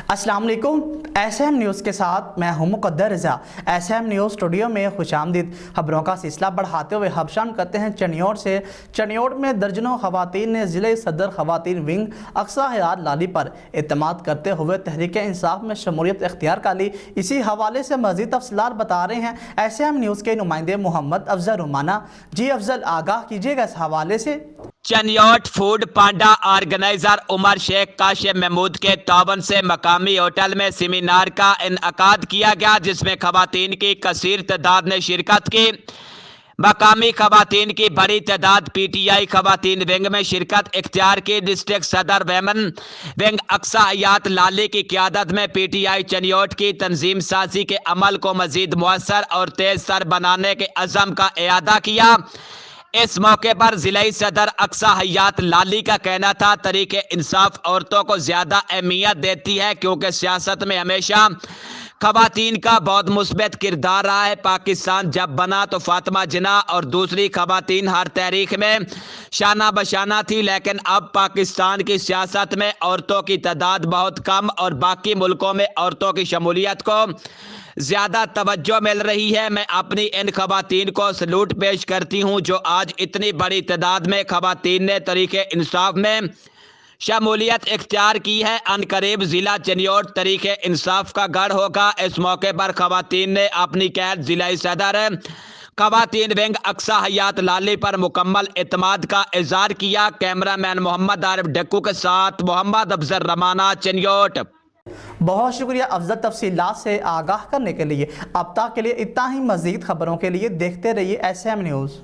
अस्सलाम वालेकुम। SM news के साथ मैं हूं मुक़द्दर रज़ा। एसएम न्यूज़ स्टूडियो में खुशामदीद। खबरों का सिलसिला बढ़ाते हुए हबशान करते हैं चनियोड़ से। चनियोड़ में दर्जनों खवातीन ने ज़िले सदर खवातीन विंग अक्सा हयात लाली पर एतमाद करते हुए तहरीक इंसाफ में शमूलियत इख्तियार कर ली। इसी हवाले से मज़ीद तफसीलात बता रहे हैं एसएम न्यूज़ के नुमाइंदे मोहम्मद अफजल रुमाना। जी अफजल, आगाह कीजिएगा इस हवाले से। चनियोट फूड पांडा ऑर्गेनाइजर उमर शेख काशिफ महमूद के तावन से मकामी होटल में सेमिनार का इनअकाद किया गया, जिसमें खवातीन की कसीर तादाद ने शिरकत की। मकामी खवातीन की बड़ी तादाद पीटीआई खवातीन विंग में शिरकत इख्तियार की। डिस्ट्रिक्ट सदर वेमन विंग अक्सा हयात लाली की क़यादत में पीटीआई चनियोट की तंजीम साजी के अमल को मजीद मुअस्सर और तेज सर बनाने के अज़म का इयादा किया। इस मौके पर ज़िले सदर अक्सा हयात लाली का कहना था, तरीके इंसाफ औरतों को ज़्यादा अहमियत देती है क्योंकि सियासत में हमेशा खवातीन का बहुत मुस्बत किरदार रहा है। पाकिस्तान जब बना तो फातिमा जिन्ना और दूसरी खवातीन हर तहरीक में शाना बशाना थी, लेकिन अब पाकिस्तान की सियासत में औरतों की तादाद बहुत कम और बाकी मुल्कों में औरतों की शमूलियत को ज़्यादा तवज्जो मिल रही है। मैं अपनी इन खवातीन को सलूट पेश करती हूँ जो आज इतनी बड़ी तादाद में खवातीन ने तरीके इंसाफ में शमूलियत इख्तियार की है। अनकरीब ज़िला चनियोट तरीके इंसाफ का गढ़ होगा। इस मौके पर खवातीन ने अपनी कैद ज़िला सदर खवातीन विंग अक्सा हयात लाली पर मुकम्मल एतमाद का इज़हार किया। कैमरामैन मोहम्मद आरिफ डक्कू के साथ मोहम्मद अफजल रमाना, चनियोट। बहुत शुक्रिया अफजल तफसीलात से आगाह करने के लिए। अब तक के लिए इतना ही। मज़ीद खबरों के लिए देखते रहिए एसएम न्यूज़।